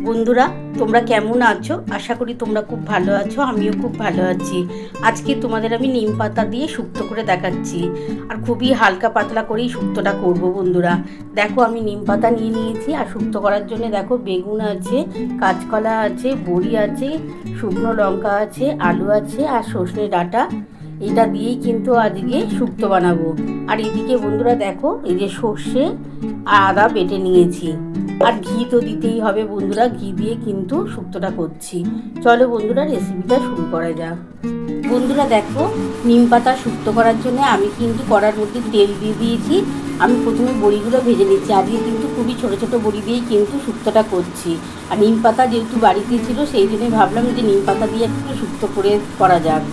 বন্ধুরা, তোমরা কেমন আছো? আশা করি তোমরা খুব ভালো আছো। আমিও খুব ভালো আছি। আজকে তোমাদের আমি নিম পাতা দিয়ে শুক্তো করে দেখাচ্ছি। আর খুবই হালকা পাতলা করেই শুক্তোটা করব বন্ধুরা। দেখো, আমি নিম পাতা নিয়ে নিয়েছি। আর শুক্তো করার জন্য দেখো, বেগুন আছে, কাঁচকলা আছে, বড়ি আছে, শুকনো লঙ্কা আছে, আলু আছে আর সজনে ডাঁটা। এটা দিয়েই কিন্তু আজকে শুক্তো বানাবো। আর এদিকে বন্ধুরা দেখো, এই যে সর্ষে আর আদা বেটে নিয়েছি। আর ঘি তো দিতেই হবে বন্ধুরা, ঘি দিয়ে কিন্তু শুক্তোটা করছি। চলো বন্ধুরা, রেসিপিটা শুরু করা যাক। বন্ধুরা দেখো, নিম পাতা শুক্তো করার জন্য আমি কিন্তু কড়ার মধ্যে তেল দিয়ে দিয়েছি। আমি প্রথমে বড়িগুলো ভেজে নিচ্ছি। আজকে কিন্তু খুবই ছোটো ছোটো বড়ি দিয়েই কিন্তু শুক্তোটা করছি। আর নিম পাতা যেহেতু বাড়িতে ছিল, সেই জন্যই ভাবলাম যে নিম পাতা দিয়ে একটু শুক্তো করা যাক।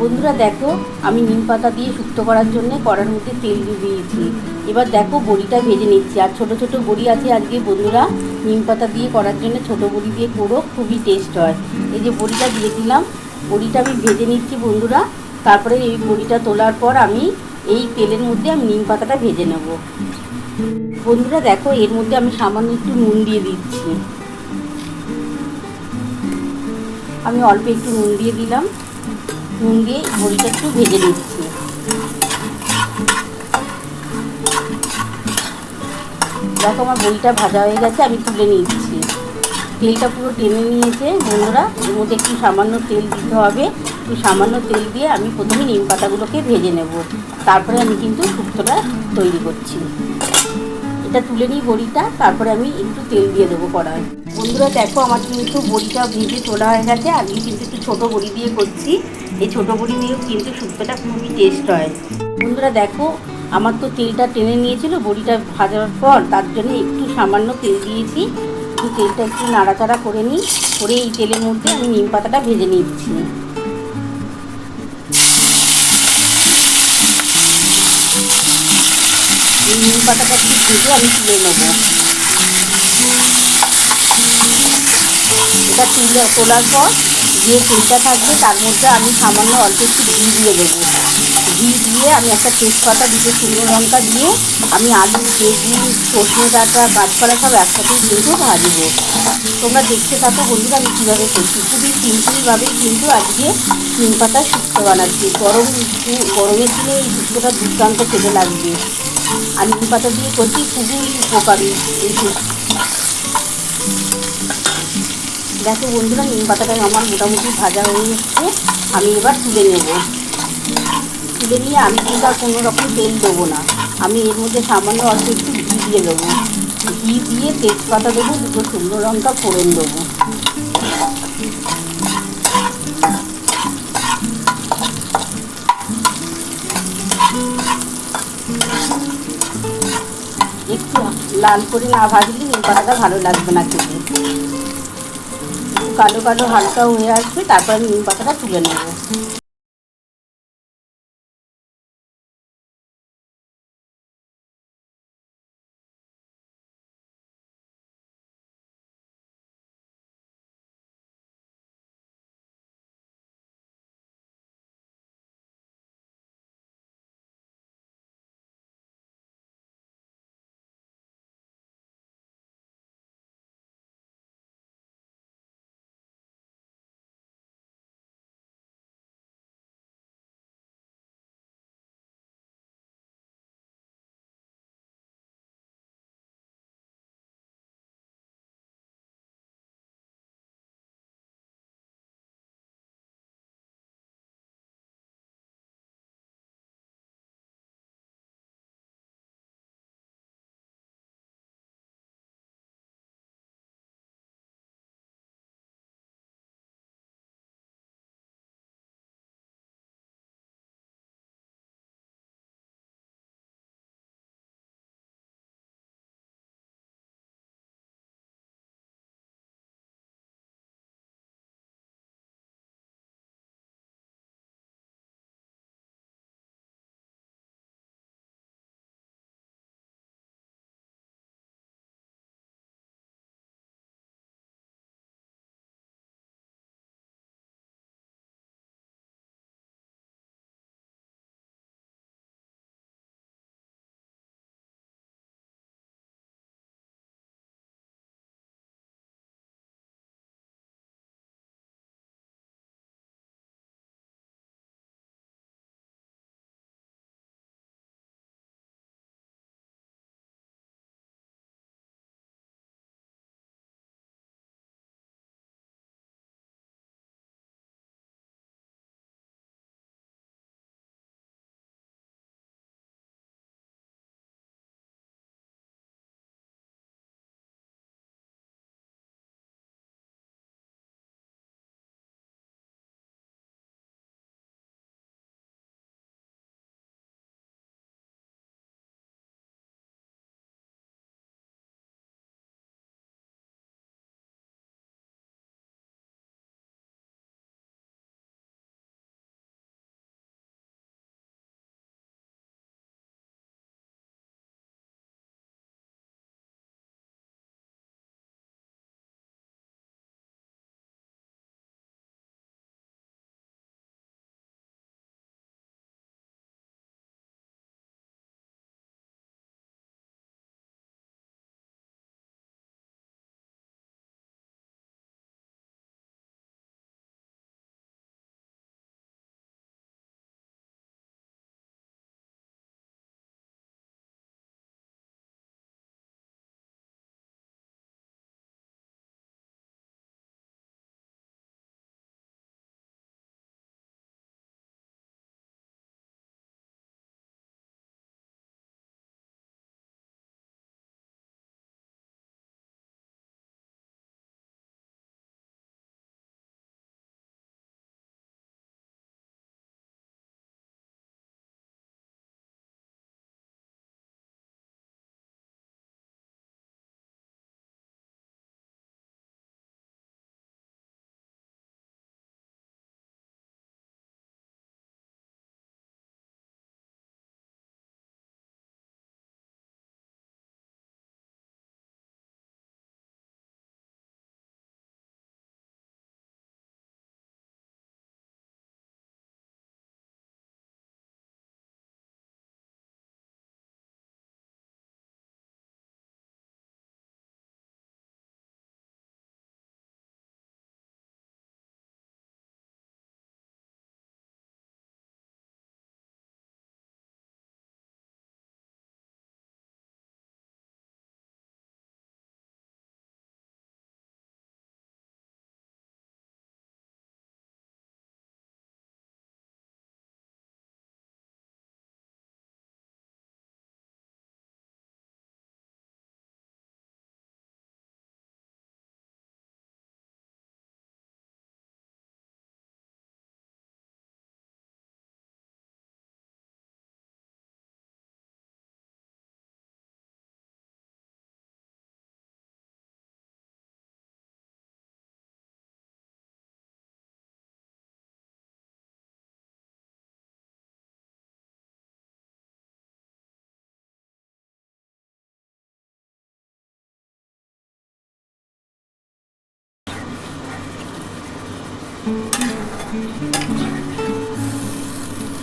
বন্ধুরা দেখো, আমি নিম পাতা দিয়ে শুক্তো করার জন্য কড়ার মধ্যে তেল দিয়ে দিয়েছি। এবার দেখো, বড়িটা ভেজে নিচ্ছি। আর ছোটো ছোটো বড়ি আছে আজকে বন্ধুরা, নিম পাতা দিয়ে করার জন্য ছোটো বড়ি দিয়ে করো, খুবই টেস্ট হয়। এই যে বড়িটা দিয়ে দিলাম, বড়িটা আমি ভেজে নিচ্ছি বন্ধুরা। তারপরে এই বড়িটা তোলার পর আমি এই তেলের মধ্যে আমি নিম পাতাটা ভেজে নেব। বন্ধুরা দেখো, এর মধ্যে আমি সামান্য একটু নুন দিয়ে দিচ্ছি। আমি অল্প একটু নুন দিয়ে দিলাম। নুন দিয়ে বড়িটা একটু ভেজে নিচ্ছি। দেখো, আমার বড়িটা ভাজা হয়ে গেছে, আমি তুলে নিচ্ছি। তেলটা পুরো টেনে নিয়েছে বন্ধুরা। এর মধ্যে একটু সামান্য তেল দিতে হবে। একটু সামান্য তেল দিয়ে আমি প্রথমে নিম পাতাগুলোকে ভেজে নেব। তারপরে আমি কিন্তু শুক্তোটা তৈরি করছি। এটা তুলে নিই বড়িটা, তারপরে আমি একটু তেল দিয়ে দেবো কড়ায়। বন্ধুরা দেখো, আমার কিন্তু বড়িটা ভেজে তোলা হয়ে গেছে। আজকে কিন্তু একটু ছোটো বড়ি দিয়ে করছি। এই ছোটো বড়ি দিয়েও কিন্তু শুক্তোটা খুবই টেস্ট হয়। বন্ধুরা দেখো, আমার তো তেলটা টেনে নিয়েছিল বড়িটা ভাজার পর, তার জন্য একটু সামান্য তেল দিয়েছি। তেলটা একটু নাড়াচাড়া করে নিই, করে এই তেলের মধ্যে আমি নিম পাতাটা ভেজে নিচ্ছি। এই নিম পাতাটা একটু ভেজে আমি তুলে নেবো। এটা তোলার পর যে তেলটা থাকবে তার মধ্যে আমি সামান্য অল্প একটু ঘি দিয়ে দেবো। ঘি দিয়ে আমি একটা তেজপাতা, দুটো শুকনো লঙ্কা দিয়ে আমি আলু, বেগুন, সজনে ডাঁটা, কাঁচকলা সব একসাথেই কিন্তু ভাজবো। তোমরা দেখতে থাকো বন্ধুরা, আমি কীভাবে করছি। খুবই সিম্পলভাবেই কিন্তু আজকে নিম পাতা শুক্তো বানাচ্ছি। গরমের দিনে এই শুক্তোটা দুর্দান্ত খেতে লাগবে। আর নিম পাতা দিয়ে করছি, খুবই উপকারী এই শুক্তো। দেখো বন্ধুরা, নিম পাতাটা আমার মোটামুটি ভাজা হয়ে এসছে। আমি এবার তুলে নেব। তুলে নিয়ে আমি কিন্তু আর কোনো রকম তেল দেবো না। আমি এর মধ্যে সামান্য অল্প একটু ঘি দিয়ে দেবো। ঘি দিয়ে তেজপাতা দেবো, দুটো শুকনো লঙ্কা ফোড়ন দেবো। একটু লাল করে না ভাজলে নিম পাতাটা ভালো লাগবে না খেতে। একটু কালো কালো হালকা হয়ে আসবে, তারপর আমি নিম পাতাটা তুলে নেবো।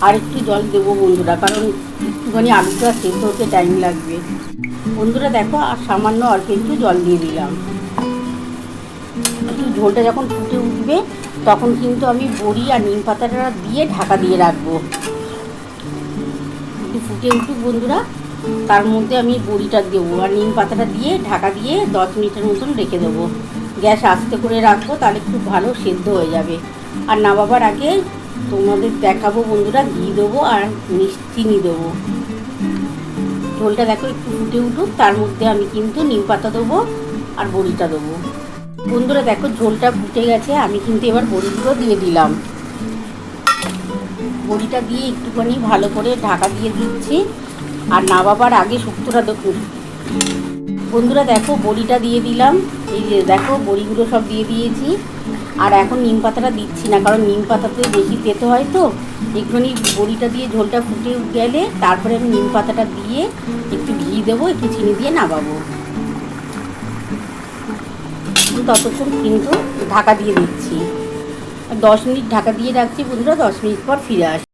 আর একটু জল দেবো বন্ধুরা, কারণ একটুখানি আলুটা সেদ্ধ হতে টাইম লাগবে। বন্ধুরা দেখো, আর সামান্য অল্প একটু জল দিয়ে দিলাম। একটু ঝোলটা যখন ফুটে উঠবে তখন কিন্তু আমি বড়ি আর নিম পাতাটা দিয়ে ঢাকা দিয়ে রাখবো। একটু ফুটে উঠুক বন্ধুরা, তার মধ্যে আমি বড়িটা দেবো আর নিম পাতাটা দিয়ে ঢাকা দিয়ে 10 মিনিটের মতন রেখে দেবো। গ্যাস আস্তে করে রাখবো, তাহলে খুব ভালো সেদ্ধ হয়ে যাবে। আর নামাবার আগে তোমাদের দেখাবো বন্ধুরা, ঘি দেবো আর চিনি দেবো। ঝোলটা দেখো একটু ফুটে উঠুক, তার মধ্যে আমি কিন্তু নিম পাতা দেবো আর বড়িটা দেবো। বন্ধুরা দেখো, ঝোলটা ফুটে গেছে, আমি কিন্তু এবার বড়িগুলো দিয়ে দিলাম। বড়িটা দিয়ে একটুখানি ভালো করে ঢাকা দিয়ে দিচ্ছি। আর নামাবার আগে শুক্তোটা দেবো। বন্ধুরা দেখো, বড়িটা দিয়ে দিলাম। এই যে দেখো, বড়িগুলো সব দিয়ে দিয়েছি। আর এখন নিম পাতাটা দিচ্ছি না, কারণ নিম পাতাতে বেশি তেতো হয় তো। একটুখানি বড়িটা দিয়ে ঝোলটা ফুটে গেলে তারপরে আমি নিম পাতাটা দিয়ে একটু ঘি দেবো, একটু চিনি দিয়ে নামাবো। ততক্ষণ কিন্তু ঢাকা দিয়ে দিচ্ছি। 10 মিনিট ঢাকা দিয়ে রাখছি বন্ধুরা, 10 মিনিট পর ফিরে আসছি।